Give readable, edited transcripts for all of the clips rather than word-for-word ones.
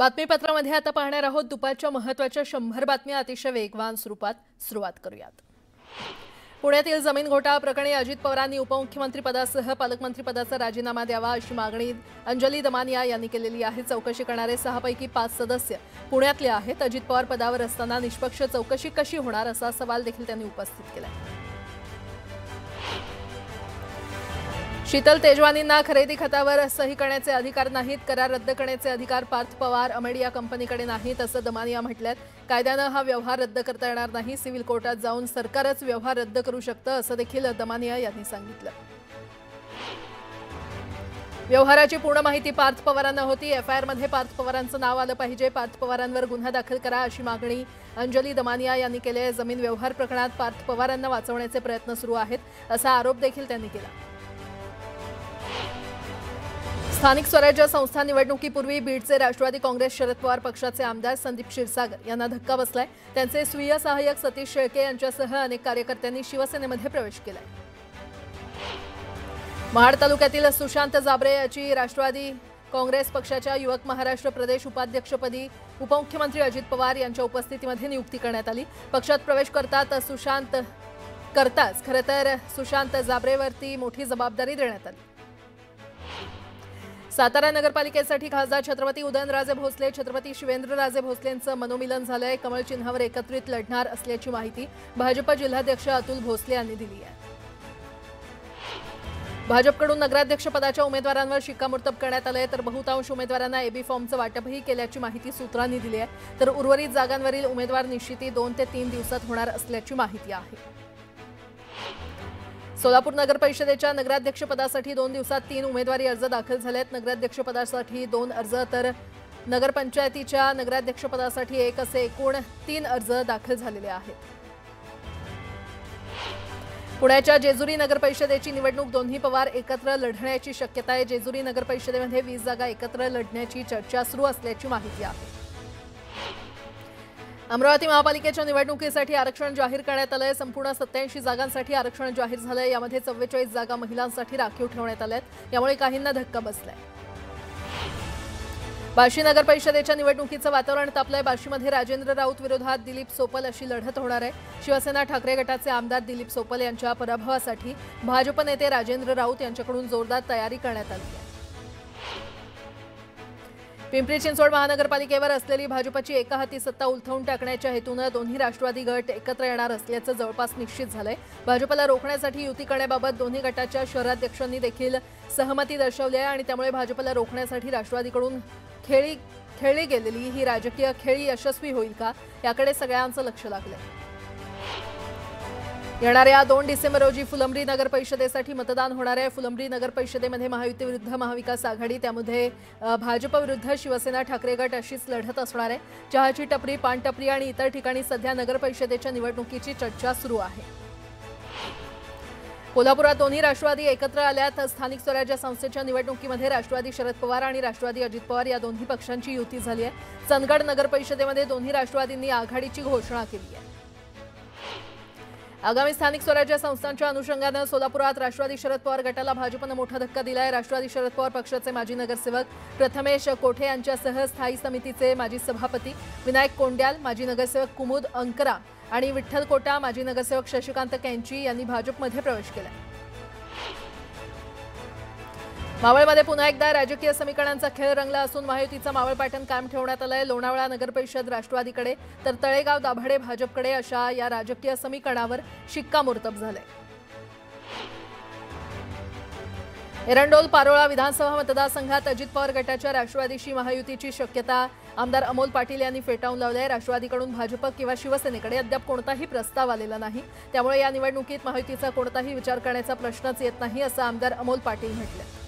बातमीपत्रामध्ये आता पाहणार आहोत दुपारच्या महत्त्वाच्या 100 बातम्या अतिशय वेगवान स्वरूपात सुरुवात करूयात। पुण्यातील जमीन घोटाळा प्रकरणी अजित पवारांनी उपमुख्यमंत्री पदासह पालकमंत्री पदाचा राजीनामा द्यावा अशी मागणी अंजली दमानिया यांनी केलेली आहे। चौकशी करणारे 6 पैकी 5 सदस्य पुण्यातले आहेत। अजित पवार पदावर असताना निष्पक्ष चौकशी कशी होणार असा सवाल देखील त्यांनी उपस्थित केला। शीतल तेजवानींना खरेदी खतावर सही करण्याचे अधिकार नाहीत, करार रद्द करण्याचे अधिकार पार्थ पवार अमेडिया कंपनीकडे नाहीत असं दमानिया म्हटल्यात। कायद्यानं हा व्यवहार रद्द करता येणार नाही, सिव्हिल कोर्टात जाऊन सरकारच व्यवहार रद्द करू शकतं असं देखील दमानिया यांनी सांगितलं। व्यवहाराची पूर्ण माहिती पार्थ पवारांना होती। एफआयआर मध्ये पार्थ पवारांचं नाव आलं पाहिजे। पार्थ पवारांवर गुन्हा दाखल करा अशी मागणी अंजली दमानिया यांनी केली आहे। जमीन व्यवहार प्रकरणात पार्थ पवारांना वाचवण्याचे प्रयत्न सुरू आहेत असा आरोप देखील त्यांनी केला। स्थानिक स्वराज्य संस्था निवडणुकीपूर्वी बीडचे राष्ट्रवादी काँग्रेस शरद पवार पक्षाचे आमदार संदीप क्षीरसागर यांना धक्का बसलाय। त्यांचे स्वीय सहाय्यक सतीश शेळके यांच्यासह अनेक कार्यकर्त्यांनी शिवसेनेमध्ये प्रवेश केलाय। महाड तालुक्यातील सुशांत जाबरे याची राष्ट्रवादी काँग्रेस पक्षाच्या युवक महाराष्ट्र प्रदेश उपाध्यक्षपदी उपमुख्यमंत्री अजित पवार यांच्या उपस्थितीमध्ये नियुक्ती करण्यात आली। पक्षात प्रवेश करताच खरं तर सुशांत जाबरेवरती मोठी जबाबदारी देण्यात आली। सातारा नगरपालिकेसाठी खासदार छत्रपती उदयनराजे भोसले छत्रपती शिवेंद्रराजे भोसलेंचं मनोमिलन झालंय। कमळ चिन्हावर एकत्रित लढणार असल्याची माहिती भाजप जिल्हाध्यक्ष अतुल भोसले यांनी दिली आहे। भाजपकडून नगराध्यक्ष पदाच्या उमेदवारांवर शिक्कामोर्तब करण्यात आलंय, तर बहुतांश उमेदवारांना एबी फॉर्मचं वाटपही केल्याची माहिती सूत्रांनी दिली आहे। तर उर्वरित जागांवरील उमेदवार निश्चिती 2 ते 3 दिवसात होणार असल्याची माहिती आहे। सोलापूर नगर परिषदेच्या नगराध्यक्ष पदासाठी 2 दिवसात 3 उमेदवारी अर्ज दाखल झालेत। नगराध्यक्ष पदासाठी 2 अर्ज तर नगरपंचायतीच्या नगराध्यक्ष पदासाठी 1 असे एकूण 3 अर्ज दाखल झालेले आहेत। पुण्याच्या जेजुरी नगर परिषदेची निवडणूक दोन्ही पवार एकत्र लढण्याची शक्यता आहे। जेजुरी नगर परिषदेमध्ये 20 जागा एकत्र लढण्याची चर्चा सुरू असल्याची माहिती आहे। अमरावती महापालिकेच्या निवडणुकीसाठी आरक्षण जाहीर करण्यात आलंय। संपूर्ण 87 जागांसाठी आरक्षण जाहीर झालंय। यामध्ये 44 जागा महिलांसाठी राखीव ठेवण्यात आल्यात। यामुळे काहींना धक्का बसलाय। बार्शी नगर परिषदेच्या निवडणुकीचं वातावरण तापलंय। बार्शीमध्ये राजेंद्र राऊत विरोधात दिलीप सोपल अशी लढत होणार आहे। शिवसेना ठाकरे गटाचे आमदार दिलीप सोपल यांच्या पराभवासाठी भाजप नेते राजेंद्र राऊत यांच्याकडून जोरदार तयारी करण्यात आली आहे। पिंपरी चिंचवड महानगरपालिकेवर असलेली भाजपची एकहाती सत्ता उलथवून टाकण्याच्या हेतूनं दोन्ही राष्ट्रवादी गट एकत्र येणार असल्याचं जवळपास निश्चित झालंय। भाजपला रोखण्यासाठी युती करण्याबाबत दोन्ही गटाच्या शहराध्यक्षांनी देखील सहमती दर्शवली आहे आणि त्यामुळे भाजपला रोखण्यासाठी राष्ट्रवादीकडून खेळली गेलेली ही राजकीय खेळी यशस्वी होईल का याकडे सगळ्यांचं लक्ष लागलंय। येणाऱ्या 2 डिसेंबर रोजी फुलंब्री नगर परिषदेसाठी मतदान होणार आहे। फुलंब्री नगर परिषदेमध्ये महायुती विरुद्ध महाविकास आघाडी, त्यामध्ये भाजप विरुद्ध शिवसेना ठाकरे गट अशीच लढत असणार आहे। चहाची टपरी, पान टपरी आणि इतर ठिकाणी सध्या नगर परिषदेच्या निवडणुकीची चर्चा सुरू आहे। कोल्हापुरात दोन्ही राष्ट्रवादी एकत्र आल्यात। स्थानिक स्वराज्य संस्थेच्या निवडणुकीमध्ये राष्ट्रवादी शरद पवार आणि राष्ट्रवादी अजित पवार या दोन्ही पक्षांची युती झाली आहे। चंदगड नगर परिषदेमध्ये दोन्ही राष्ट्रवादींनी आघाडीची घोषणा केली आहे। आगामी स्थानिक स्वराज्य संस्थांच्या अनुषंगानं सोलापुरात राष्ट्रवादी शरद पवार गटाला भाजपनं मोठा धक्का दिलाय। राष्ट्रवादी शरद पवार पक्षाचे माजी नगरसेवक प्रथमेश कोठे यांच्यासह स्थायी समितीचे माजी सभापती विनायक कोंड्याल, माजी नगरसेवक कुमुद अंकरा आणि विठ्ठल कोटा, माजी नगरसेवक शशिकांत कैंची यांनी भाजपमध्ये प्रवेश केलाय। मावळमध्ये पुन्हा एकदा राजकीय समीकरणांचा खेळ रंगला असून महायुतीचा मावळ पॅटर्न कायम ठेवण्यात आलाय। लोणावळा नगर परिषद राष्ट्रवादीकडे तर तळेगाव दाभाडे भाजपकडे अशा या राजकीय समीकरणावर शिक्कामोर्तब झालंय। एरंडोल पारोळा विधानसभा मतदारसंघात अजित पवार गटाच्या राष्ट्रवादीशी महायुतीची शक्यता आमदार अमोल पाटील यांनी फेटाळून लावली आहे। राष्ट्रवादीकडून भाजप किंवा शिवसेनेकडे अद्याप कोणताही प्रस्ताव आलेला नाही, त्यामुळे या निवडणुकीत महायुतीचा कोणताही विचार करण्याचा प्रश्नच येत नाही असं आमदार अमोल पाटील म्हटलं।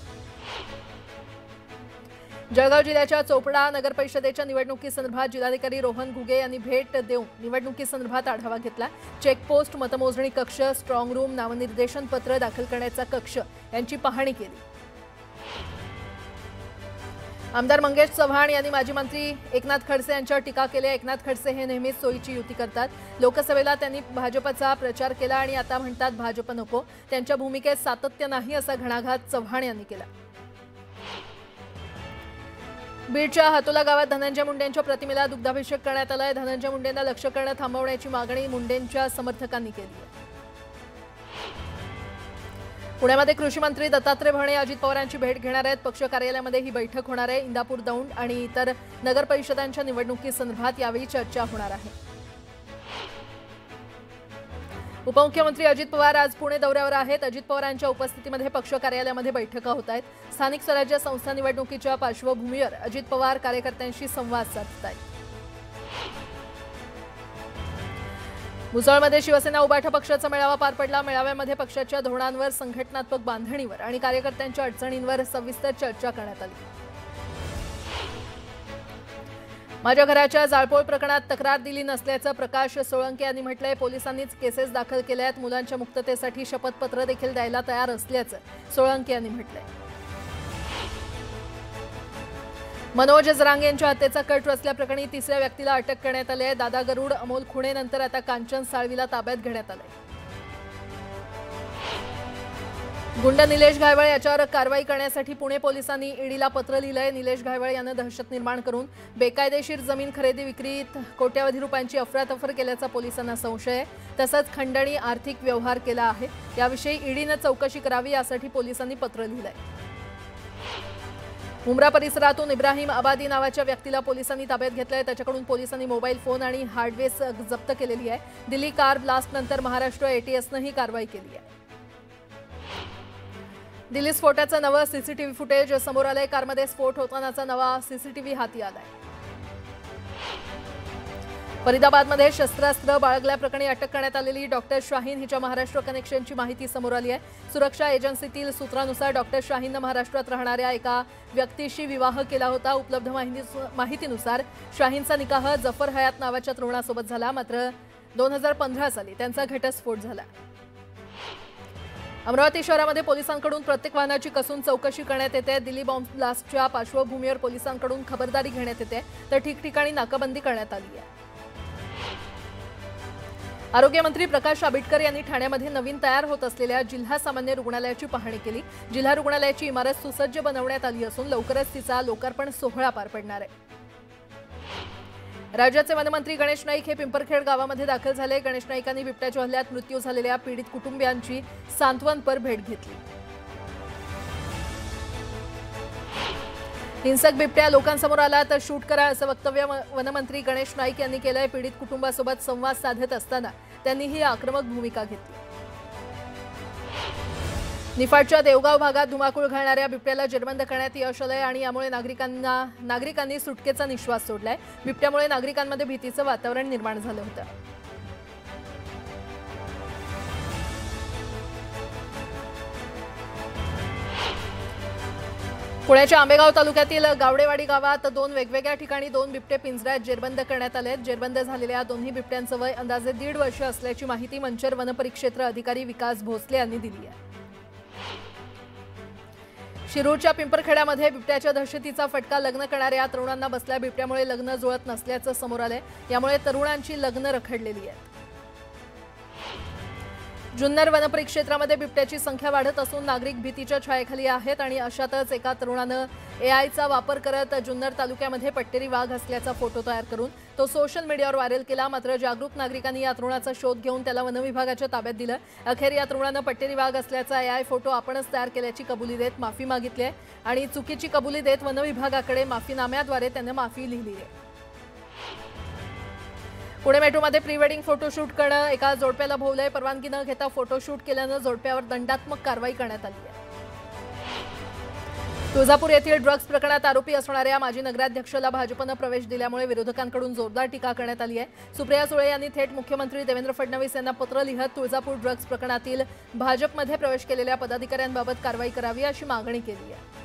जळगाव जिल्ह्याच्या चोपडा नगर परिषदेच्या निवडणुकीसंदर्भात जिल्हाधिकारी रोहन घुगे यांनी भेट देऊन निवडणुकीसंदर्भात आढावा घेतला। चेकपोस्ट, मतमोजणी कक्ष, स्ट्रॉंग रूम, नामनिर्देशन पत्र दाखल करण्याचा कक्ष यांची पाहणी केली। आमदार मंगेश चव्हाण यांनी माजी मंत्री एकनाथ खडसे यांच्यावर टीका केली। एकनाथ खडसे हे नेहमीच सोयीची युती करतात। लोकसभेला त्यांनी भाजपचा प्रचार केला आणि आता म्हणतात भाजप नको। त्यांच्या भूमिकेत सातत्य नाही असा घणाघात चव्हाण यांनी केला। बीडच्या हातोला गावात धनंजय मुंडेंच्या प्रतिमेला दुग्धाभिषेक करण्यात आलाय। धनंजय मुंडेंना लक्ष्य करणं थांबवण्याची मागणी मुंडेंच्या समर्थकांनी केली आहे। पुण्यामध्ये कृषी मंत्री दत्तात्रय भरणे अजित पवारांची भेट घेणार आहेत। पक्ष कार्यालयामध्ये ही बैठक होणार आहे। इंदापूर दौंड आणि इतर नगर परिषदांच्या निवडणुकीसंदर्भात यावेळी चर्चा होणार आहे। उपमुख्यमंत्री अजित पवार आज पुणे दौऱ्यावर आहेत। अजित पवारांच्या उपस्थितीमध्ये पक्ष कार्यालयामध्ये बैठका होत आहेत। स्थानिक स्वराज्य संस्था निवडणुकीच्या पार्श्वभूमीवर अजित पवार कार्यकर्त्यांशी संवाद साधत आहेत। मुसळमध्ये शिवसेना उबाठा पक्षाचा मेळावा पार पडला। मेळाव्यामध्ये पक्षाच्या धोरणांवर, संघटनात्मक बांधणीवर आणि कार्यकर्त्यांच्या अडचणींवर सविस्तर चर्चा करण्यात आली। माझ्या घराच्या जाळपोळ प्रकरणात तक्रार दिली नसल्याचं प्रकाश सोळंके यांनी म्हटलंय। पोलिसांनीच केसेस दाखल केल्या आहेत। मुलांच्या मुक्ततेसाठी शपथपत्र देखील द्यायला तयार असल्याचं सोळंके यांनी म्हटलंय। मनोज जरांगे यांच्या हत्येचा कट रचल्याप्रकरणी तिसऱ्या व्यक्तीला अटक करण्यात आली आहे। दादा गरुड, अमोल खुणेनंतर आता कांचन साळवीला ताब्यात घेण्यात आलंय। गुंड निलेश घायवळ याच्यावर कारवाई करण्यासाठी पुणे पोलिसांनी ईडीला पत्र लिहिलंय। निलेश घायवळ यानं दहशत निर्माण करून बेकायदेशीर जमीन खरेदी विक्रीत कोट्यावधी रुपयांची अफरातफर केल्याचा पोलिसांना संशय आहे। तसंच खंडणी आर्थिक व्यवहार केला आहे। याविषयी ईडीनं चौकशी करावी यासाठी पोलिसांनी पत्र लिहिलंय। मुंब्रा परिसरातून इब्राहिम आबादी नावाच्या व्यक्तीला पोलिसांनी ताब्यात घेतलंय। त्याच्याकडून पोलिसांनी मोबाईल फोन आणि हार्डवेअर जप्त केलेली आहे। दिल्ली कार ब्लास्ट नंतर महाराष्ट्र एटीएसनं ही कारवाई केली आहे। दिल्ली स्फोटाचं नवं सीसीटीव्ही फुटेज समोर आलंय। कारमध्ये स्फोट होतानाचा नवा सीसीटीव्ही हाती आलाय। फरीदाबादमध्ये शस्त्रास्त्र बाळगल्याप्रकरणी अटक करण्यात आलेली डॉक्टर शाहीन हिच्या महाराष्ट्र कनेक्शनची माहिती समोर आली आहे। सुरक्षा एजन्सीतील सूत्रानुसार डॉक्टर शाहीननं महाराष्ट्रात राहणाऱ्या एका व्यक्तीशी विवाह केला होता। उपलब्ध माहितीनुसार शाहीनचा निकाह जफर हयात नावाच्या तरुणासोबत झाला। मात्र 2015 साली त्यांचा घटस्फोट झाला। अमरावती शहरामध्ये पोलिसांकडून प्रत्येक वाहनाची कसून चौकशी करण्यात येते। दिल्ली बॉम्ब ब्लास्टच्या पार्श्वभूमीवर पोलिसांकडून खबरदारी घेण्यात येते, तर ठिकठिकाणी नाकाबंदी करण्यात आली आहे। आरोग्यमंत्री प्रकाश आंबेडकर यांनी ठाण्यामध्ये नवीन तयार होत असलेल्या जिल्हा सामान्य रुग्णालयाची पाहणी केली। जिल्हा रुग्णालयाची इमारत सुसज्ज बनवण्यात आली असून लवकरच तिचा लोकार्पण सोहळा पार पडणार आहे। राज्याचे वनमंत्री गणेश नाईक हे पिंपरखेड गावामध्ये दाखल झाले। गणेश नाईकांनी बिबट्याच्या हल्ल्यात मृत्यू झालेल्या पीडित कुटुंबियांची सांत्वनपर भेट घेतली। हिंसक बिबट्या लोकांसमोर आला तर शूट करा असं वक्तव्य वनमंत्री गणेश नाईक यांनी केलंय। पीडित कुटुंबासोबत संवाद साधत असताना त्यांनी ही आक्रमक भूमिका घेतली। निफाडच्या देवगाव भागात धुमाकूळ घालणाऱ्या बिबट्याला जेरबंद करण्यात यश आलंय आणि यामुळे नागरिकांनी सुटकेचा निश्वास सोडलाय। बिबट्यामुळे नागरिकांमध्ये भीतीचं वातावरण निर्माण झालं होतं। पुण्याच्या आंबेगाव तालुक्यातील गावडेवाडी गावात दोन वेगवेगळ्या ठिकाणी दोन बिबटे पिंजऱ्यात जेरबंद करण्यात आले। जेरबंद झालेल्या दोन्ही बिबट्यांचं वय अंदाजे 1.5 वर्ष असल्याची माहिती मंचर वनपरिक्षेत्र अधिकारी विकास भोसले यांनी दिली आहे। शिरूरच्या पिंपरखेड्यामध्ये बिबट्याच्या दहशतीचा फटका लग्न करणाऱ्या तरुणांना बसल्या। बिबट्यामुळे लग्न जुळत नसल्याचं समोर आलंय। यामुळे तरुणांची लग्न रखडलेली आहेत। जुन्नर वनपरिक्षेत्रामध्ये बिबट्याची संख्या वाढत असून नागरिक भीतीच्या छायेखाली आहेत आणि अशातच एका तरुणानं एआयचा वापर करत जुन्नर तालुक्यामध्ये पट्टेरी वाघ असल्याचा फोटो तयार करून तो सोशल मीडियावर व्हायरल केला। मात्र जागरूक नागरिकांनी या तरुणाचा शोध घेऊन त्याला वनविभागाच्या ताब्यात दिलं। अखेर या तरुणानं पट्टेरी वाघ असल्याचा एआय फोटो आपणच तयार केल्याची कबुली देत माफी मागितली आहे आणि चुकीची कबुली देत वनविभागाकडे माफीनाम्याद्वारे त्याने माफी लिहिली आहे। पुणे मेट्रोमध्ये प्री वेडिंग फोटोशूट करणं एका जोडप्याला भोवलंय। परवानगी न घेता फोटोशूट केल्यानं जोडप्यावर दंडात्मक कारवाई करण्यात आली आहे। तुळजापूर येथील ड्रग्ज प्रकरणात आरोपी असणाऱ्या माजी नगराध्यक्षाला भाजपनं प्रवेश दिल्यामुळे विरोधकांकडून जोरदार टीका करण्यात आली आहे। सुप्रिया सुळे यांनी थेट मुख्यमंत्री देवेंद्र फडणवीस यांना पत्र लिहत तुळजापूर ड्रग्ज प्रकरणातील भाजपमध्ये प्रवेश केलेल्या पदाधिकाऱ्यांबाबत कारवाई करावी अशी मागणी केली आहे।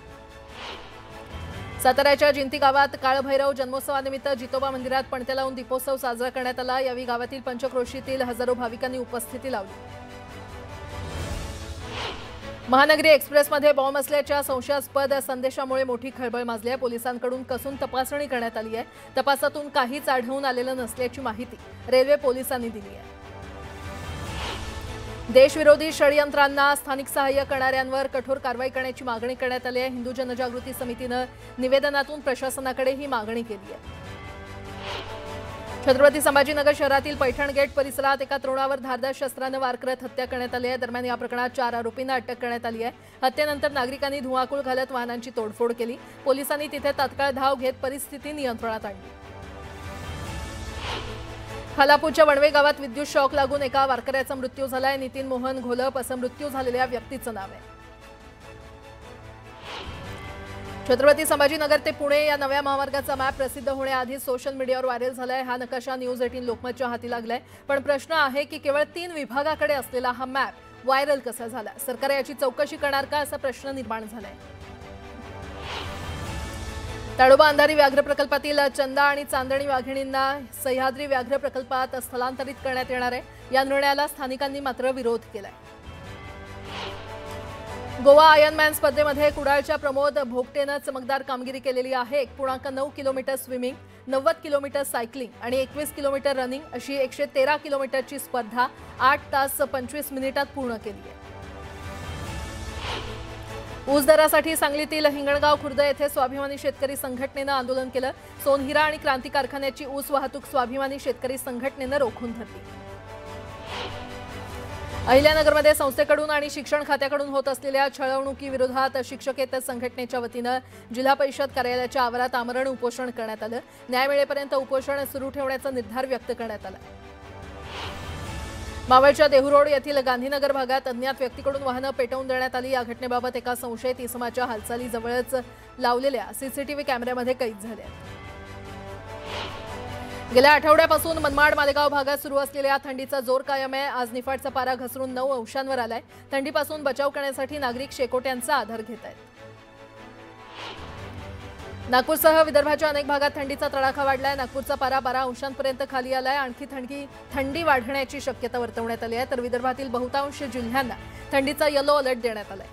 साताऱ्याच्या जिंती गावात काळभैरव जन्मोत्सवानिमित्त जितोबा मंदिरात पणत्या लावून दीपोत्सव साजरा करण्यात आला। यावेळी गावातील पंचक्रोशीतील हजारो भाविकांनी उपस्थिती लावली। महानगरी एक्सप्रेसमध्ये बॉम्ब असल्याच्या संशयास्पद संदेशामुळे मोठी खळबळ माजली आहे। पोलिसांकडून कसून तपासणी करण्यात आली आहे। तपासातून काहीच आढळून आलेलं नसल्याची माहिती रेल्वे पोलिसांनी दिली आहे। देशविरोधी षडयंत्रांना स्थानिक सहाय्य करणाऱ्यांवर कठोर कारवाई करण्याची मागणी करण्यात आली आहे। हिंदू जनजागृती समितीने निवेदनातून प्रशासनाकडे ही मागणी केली आहे। छत्रपती संभाजीनगर शहरातील पैठण गेट परिसरात एका तरुणावर धारदार शस्त्राने वार करत हत्या करण्यात आली आहे। दरम्यान या प्रकरणात 4 आरोपींना अटक करण्यात आली आहे। हत्येनंतर नागरिकांनी धुमाकूळ घालत वाहनांची तोडफोड केली। पोलिसांनी तिथे तात्काळ धाव घेत परिस्थिती नियंत्रणात आणली। खालापूरच्या वणवे गावात विद्युत शॉक लागून एका वारकऱ्याचा मृत्यू झालाय। नितीन मोहन घोलप असं मृत्यू झालेल्या व्यक्तीचं नाव आहे। छत्रपती संभाजीनगर ते पुणे या नव्या महामार्गाचा मॅप प्रसिद्ध होण्याआधी सोशल मीडियावर व्हायरल झालाय। हा नकाशा न्यूज 18 लोकमतच्या हाती लागलाय। पण प्रश्न आहे की केवळ 3 विभागाकडे असलेला हा मॅप व्हायरल कसा झाला? सरकार याची चौकशी करणार का, असा प्रश्न निर्माण झालाय। ताडोबा अंधारी व्याघ्र प्रकल्पातील चंदा आणि चांदणी वाघिणींना सह्याद्री व्याघ्र प्रकल्पात स्थलांतरित करण्यात येणार आहे। या निर्णयाला स्थानिकांनी मात्र विरोध केलाय। गोवा आयर्नमॅन स्पर्धेमध्ये कुडाळच्या प्रमोद भोगटेनं चमकदार कामगिरी केलेली आहे। 1.9 किलोमीटर स्विमिंग, 90 किलोमीटर सायकलिंग आणि 21 किलोमीटर रनिंग अशी 113 किलोमीटरची स्पर्धा 8 तास 25 मिनिटात पूर्ण केली आहे। ऊस दरासाठी सांगलीतील हिंगणगाव खुर्द येथे स्वाभिमानी शेतकरी संघटनेनं आंदोलन केलं। सोनहिरा आणि क्रांती कारखान्याची ऊस वाहतूक स्वाभिमानी शेतकरी संघटनेनं रोखून धरली। अहिल्यानगरमध्ये संस्थेकडून आणि शिक्षण खात्याकडून होत असलेल्या छळवणुकीविरोधात शिक्षकेतर संघटनेच्या वतीनं जिल्हा परिषद कार्यालयाच्या आवारात आमरण उपोषण करण्यात आलं। न्याय मिळेपर्यंत उपोषण सुरू ठेवण्याचा निर्धार व्यक्त करण्यात आला। मावळच्या देहुरोड येथील गांधीनगर भागात अज्ञात व्यक्तीकडून वाहनं पेटवून देण्यात आली। या घटनेबाबत एका संशयित इसमाच्या हालचाली जवळच लावलेल्या सीसीटीव्ही कॅमेऱ्यामध्ये कैद झाल्या। गेल्या आठवड्यापासून मनमाड मालेगाव भागात सुरू असलेल्या थंडीचा जोर कायम आहे। आज निफाडचा पारा घसरून 9 अंशांवर आलाय। थंडीपासून बचाव करण्यासाठी नागरिक शेकोट्यांचा आधार घेत आहेत। नागपूरसह विदर्भाच्या अनेक भागात थंडीचा तडाखा वाढलाय। नागपूरचा पारा 12 अंशांपर्यंत खाली आलाय। आणखी थंडी वाढण्याची शक्यता वर्तवण्यात आली आहे। तर विदर्भातील बहुतांश जिल्ह्यांना थंडीचा येलो अलर्ट देण्यात आलाय।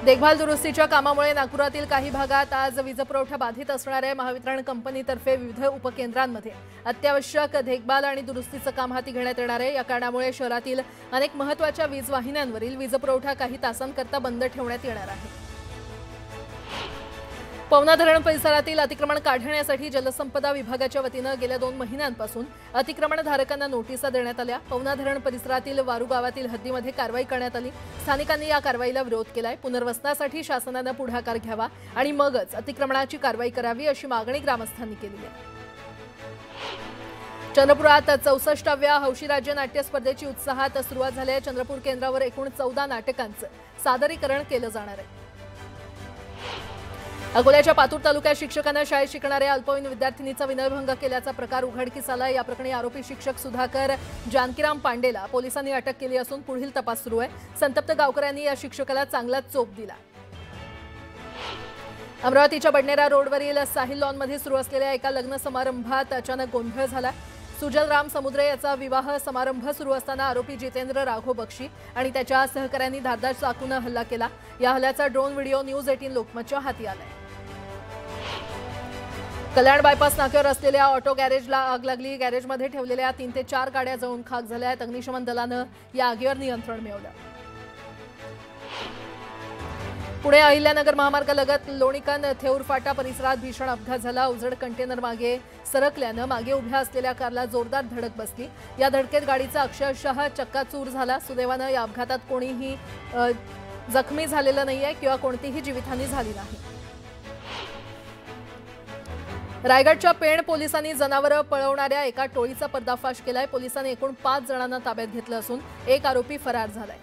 देखभाल दुरुस्तीच्या कामामुळे नागपुरातील काही भागात आज वीजपुरवठा बाधित असणार आहे। महावितरण कंपनीतर्फे विविध उपकेंद्रांमध्ये अत्यावश्यक देखभाल आणि दुरुस्तीचं काम हाती घेण्यात येणार आहे। या कारणामुळे शहरातील अनेक महत्त्वाच्या वीज वाहिन्यांवरील वीजपुरवठा काही तासांकरता बंद ठेवण्यात येणार आहे। पवना धरण परिसरातील अतिक्रमण काढण्यासाठी जलसंपदा विभागाच्या वतीनं गेल्या 2 महिन्यांपासून अतिक्रमणधारकांना नोटिसा देण्यात आल्या। पवना धरण परिसरातील वारू गावातील हद्दीमध्ये कारवाई करण्यात आली। स्थानिकांनी या कारवाईला विरोध केलाय। पुनर्वसनासाठी शासनानं पुढाकार घ्यावा आणि मगच अतिक्रमणाची कारवाई करावी अशी मागणी ग्रामस्थांनी केली आहे। चंद्रपुरात 64व्या हौशी राज्य नाट्य स्पर्धेची उत्साहात सुरुवात झाली आहे। चंद्रपूर केंद्रावर एकूण 14 नाटकांचं सादरीकरण केलं जाणार आहे। अकोल्याच्या पातूर तालुक्यात शिक्षकांना शाळेत शिकणाऱ्या अल्पवयीन विद्यार्थिनीचा विनयभंग केल्याचा प्रकार उघडकीस आला। या प्रकरणी आरोपी शिक्षक सुधाकर जानकीराम पांडेला पोलिसांनी अटक केली असून पुढील तपास सुरू आहे। संतप्त गावकऱ्यांनी या शिक्षकाला चांगलाच चोप दिला। अमरावतीच्या बडनेरा रोडवरील साहिल लॉनमध्ये सुरू असलेल्या एका लग्न समारंभात अचानक गोंधळ झाला। सुजल राम समुद्रे याचा विवाह समारंभ सुरू असताना आरोपी जितेंद्र राघव बक्षी आणि त्याच्या सहकाऱ्यांनी धारदार चाकूने हल्ला केला। या हल्ल्याचा ड्रोन व्हिडिओ न्यूज 18 लोकमतच्या हाती आलाय। कल्याण बायपास नाक्यावर असलेल्या ऑटो गॅरेजला आग लागली। गॅरेजमध्ये ठेवलेल्या 3 ते 4 गाड्या जळून खाक झाल्या। अग्निशमन दलानं या आगीवर नियंत्रण मिळवलं। पुणे अहिल्यानगर महामार्गालगत लोणीकन थेऊर फाटा परिसरात भीषण अपघात झाला। उजड कंटेनर मागे सरकल्यानं मागे उभ्या असलेल्या कारला जोरदार धडक बसली। या धडकेत गाडीचा अक्षरशः चक्काचूर झाला। सुदैवानं या अपघातात कोणीही जखमी झालेलं नाहीये किंवा कोणतीही जीवितहानी झाली नाही। रायगडच्या पेण पोलिसांनी जनावरं पळवणाऱ्या एका टोळीचा पर्दाफाश केलाय। पोलिसांनी एकूण 5 जणांना ताब्यात घेतलं असून एक आरोपी फरार झालाय।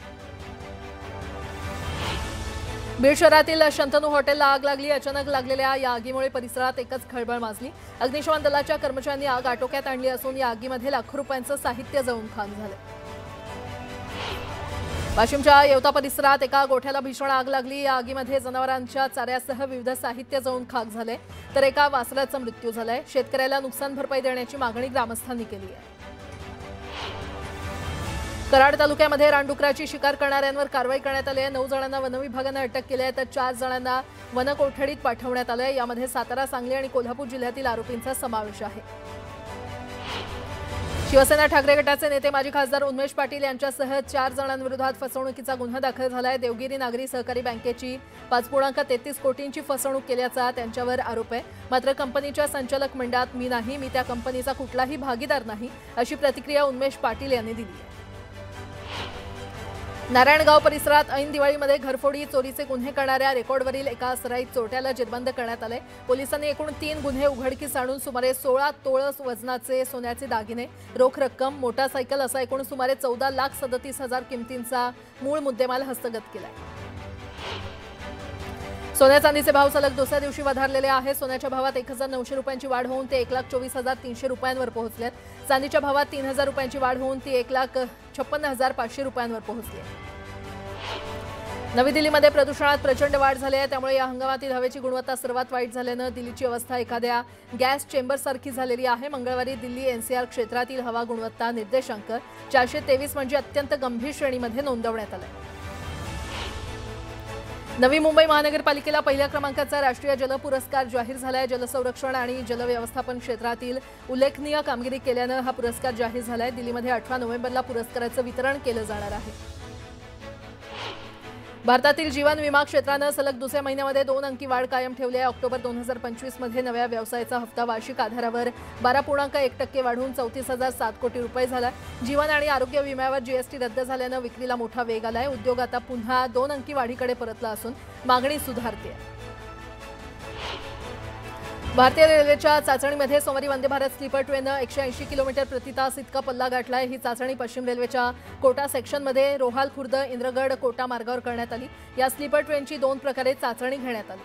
बीड शहरातील शंतनू हॉटेलला आग लागली। अचानक लागलेल्या या आगीमुळे परिसरात एकच खळबळ माजली। अग्निशमन दलाच्या कर्मचाऱ्यांनी आग आटोक्यात आणली असून या आगीमध्ये लाखो रुपयांचं साहित्य जळून खाक झालं। वाशिमच्या येवता परिसरात एका गोठ्याला भीषण आग लागली। या आगीमध्ये जनावरांच्या चाऱ्यासह विविध साहित्य जळून खाक झाले तर एका वासराचा मृत्यू झालाय। शेतकऱ्याला नुकसान भरपाई देण्याची मागणी ग्रामस्थांनी केली आहे। कराड तालुक्यामध्ये रानडुकराची शिकार करणाऱ्यांवर कारवाई करण्यात आली आहे। 9 जणांना वनविभागाने अटक केली आहे तर 4 जणांना वनकोठडीत पाठवण्यात आले आहे। यामध्ये सातारा, सांगली आणि कोल्हापूर जिल्ह्यातील आरोपींचा समावेश आहे। शिवसेना ठाकरे गटाचे नेते माजी खासदार उन्मेष पाटील यांच्यासह 4 जणांविरोधात फसवणुकीचा गुन्हा दाखल झालाय। देवगिरी नागरी सहकारी बँकेची 5.33 कोटींची फसवणूक केल्याचा त्यांच्यावर आरोप आहे। मात्र कंपनीच्या संचालक मंडळात मी नाही, मी त्या कंपनीचा कुठलाही भागीदार नाही, अशी प्रतिक्रिया उन्मेष पाटील यांनी दिली आहे। नारायणगाव परिसरात ऐन दिवाळीमध्ये घरफोडी चोरीचे गुन्हे करणाऱ्या रेकॉर्डवरील एका सराईत चोरट्याला जेरबंद करण्यात आले। पोलिसांनी एकूण 3 गुन्हे उघडकीस आणून सुमारे 16 तोळ वजनाचे सोन्याचे दागिने, रोख रक्कम, मोटारसायकल असा एकूण सुमारे 14,37,000 किमतींचा मूळ मुद्देमाल हस्तगत केलाय। सोन्या चांदीचे भाव सलग दुसऱ्या दिवशी वधारलेले आहे। सोन्याच्या भावात 1,900 रुपयांची वाढ होऊन ते 1,24,300 रुपयांवर पोहोचले। चांदीच्या भावात 3,000 रुपयांची वाढ होऊन ती 1,56,500 रुपयांवर पोहोचली। नवी दिल्लीमध्ये प्रदूषणात प्रचंड वाढ झाली आहे, त्यामुळे या हंगामातील हवेची गुणवत्ता सर्वात वाईट झाल्यानं दिल्लीची अवस्था एखाद्या गॅस चेंबरसारखी झालेली आहे। मंगळवारी दिल्ली एनसीआर क्षेत्रातील हवा गुणवत्ता निर्देशांक 423 म्हणजे अत्यंत गंभीर श्रेणीमध्ये नोंदवण्यात आले। नवी मुंबई महानगरपालिकेला पहिल्या क्रमांकाचा राष्ट्रीय जल पुरस्कार जाहीर झालाय। जलसंरक्षण आणि जलव्यवस्थापन क्षेत्रातील उल्लेखनीय कामगिरी केल्यानं हा पुरस्कार जाहीर झालाय। दिल्लीमध्ये 18 नोव्हेंबरला पुरस्काराचं वितरण केलं जाणार आहे। भारतातील जीवन विमा क्षेत्रानं सलग दुसऱ्या महिन्यामध्ये 2 अंकी वाढ कायम ठेवली आहे। ऑक्टोबर 2025 मध्ये नव्या व्यवसायाचा हप्ता वार्षिक आधारावर 12.1% वाढून 34,007 कोटी रुपये झाला। जीवन आणि आरोग्य विम्यावर जीएसटी रद्द झाल्यानं विक्रीला मोठा वेग आलाय। उद्योग आता पुन्हा 2 अंकी वाढीकडे परतला असून मागणी सुधारते आहे। भारतीय रेल्वेच्या चाचणीमध्ये सोमवारी वंदे भारत स्लीपर ट्रेननं 180 किलोमीटर प्रति तास इतका पल्ला गाठलाय। ही चाचणी पश्चिम रेल्वेच्या कोटा सेक्शनमध्ये रोहाल खुर्द इंद्रगड कोटा मार्गावर करण्यात आली। या स्लीपर ट्रेनची 2 प्रकारे चाचणी घेण्यात आली।